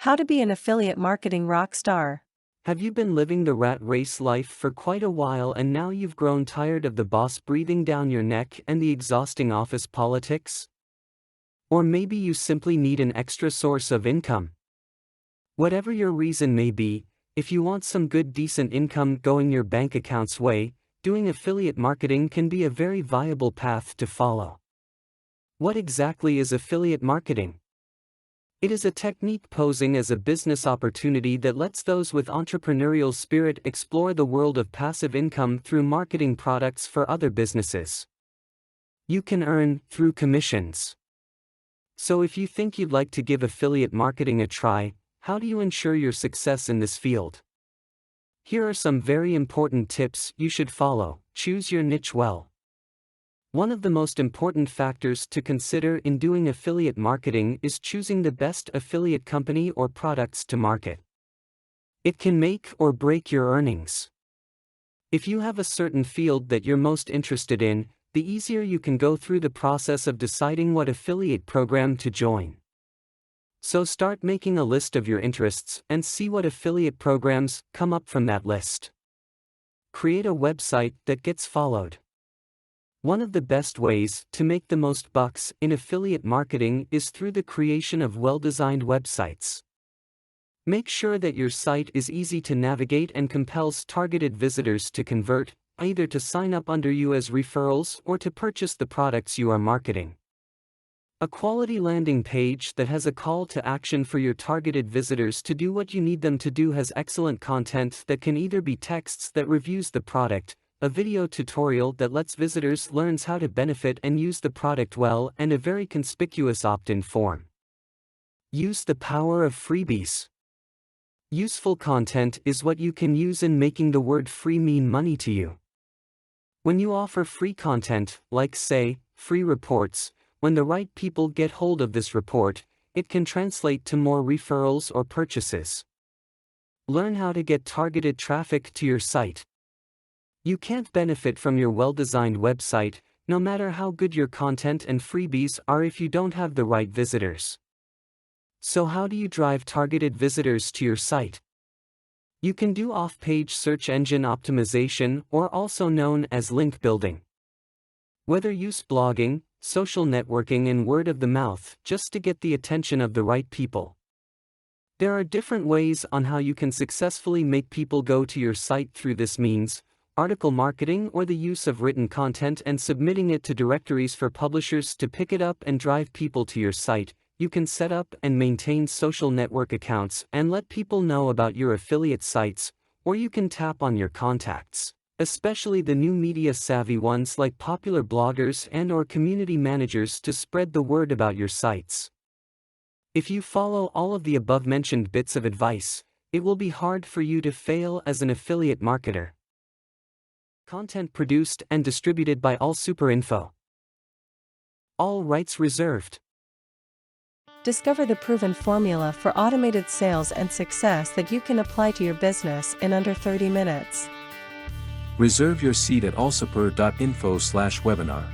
How to be an affiliate marketing rock star. Have you been living the rat race life for quite a while and now you've grown tired of the boss breathing down your neck and the exhausting office politics? Or maybe you simply need an extra source of income. Whatever your reason may be, if you want some good decent income going your bank account's way, doing affiliate marketing can be a very viable path to follow. What exactly is affiliate marketing? It is a technique posing as a business opportunity that lets those with entrepreneurial spirit explore the world of passive income through marketing products for other businesses. You can earn through commissions. So if you think you'd like to give affiliate marketing a try, how do you ensure your success in this field? Here are some very important tips you should follow. Choose your niche well. One of the most important factors to consider in doing affiliate marketing is choosing the best affiliate company or products to market. It can make or break your earnings. If you have a certain field that you're most interested in, the easier you can go through the process of deciding what affiliate program to join. So start making a list of your interests and see what affiliate programs come up from that list. Create a website that gets followed. One of the best ways to make the most bucks in affiliate marketing is through the creation of well-designed websites. Make sure that your site is easy to navigate and compels targeted visitors to convert, either to sign up under you as referrals or to purchase the products you are marketing. A quality landing page that has a call to action for your targeted visitors to do what you need them to do has excellent content that can either be texts that reviews the product, a video tutorial that lets visitors learn how to benefit and use the product well, and a very conspicuous opt-in form. Use the power of freebies. Useful content is what you can use in making the word free mean money to you. When you offer free content, like say, free reports, when the right people get hold of this report, it can translate to more referrals or purchases. Learn how to get targeted traffic to your site. You can't benefit from your well-designed website, no matter how good your content and freebies are, if you don't have the right visitors. So how do you drive targeted visitors to your site? You can do off-page search engine optimization, or also known as link building. Whether use blogging, social networking and word of the mouth just to get the attention of the right people. There are different ways on how you can successfully make people go to your site through this means: article marketing, or the use of written content and submitting it to directories for publishers to pick it up and drive people to your site. You can set up and maintain social network accounts and let people know about your affiliate sites, or you can tap on your contacts, especially the new media-savvy ones like popular bloggers and/or community managers, to spread the word about your sites. If you follow all of the above-mentioned bits of advice, it will be hard for you to fail as an affiliate marketer. Content produced and distributed by AllSuperInfo. All rights reserved. Discover the proven formula for automated sales and success that you can apply to your business in under 30 minutes. Reserve your seat at allsuper.info/webinar.